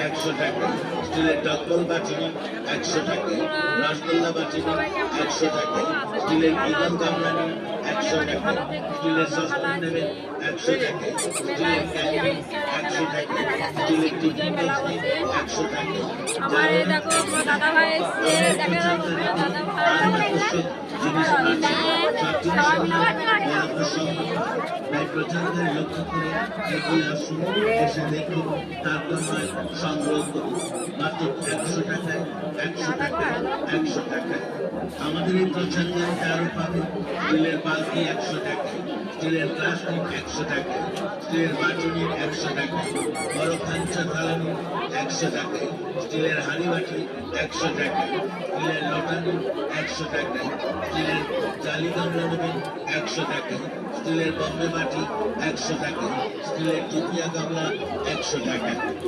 100 টাকা, স্টিলের ডবল বাটি 100 টাকা, রসগোল্লা বাটি 100 টাকা, স্টিলের ইগল গামলানি 100 টাকা, স্টিলের সসপ্যান নেবেন 100 টাকা, স্টিলের ক্যান্ডি 100 টাকা, স্টিলের টিফিন বক্স 100 টাকা। আমার এই দেখো আমার দাদা ভাই এসছে, দেখে দাও দাদা ভাই প্রচারদের লক্ষ্য করে এগিয়ে আসুন, এসে দেখুন, তারপর নয় সংগ্রহ করুন। মাত্র 100 টাকায় 100 টাকায় 100 টাকায় আমাদের এই প্রচারকারিতা আরো পাবে। স্টিলের বালতি 100 টাকা, স্টিলের প্লাস্টিক 100 টাকা, স্টিলের বাটুনি 100 টাকা, বড় খাঞ্চা থালানি 100 টাকা, স্টিলের হাঁড়ি বাটি 100 টাকা, স্টিলের লটানি 100 টাকা, স্টিলের জালি গামলা নেবেন 100 টাকা, স্টিলের বম্বে বাটি 100 টাকা, স্টিলের টিকিয়া গামলা 100 টাকা।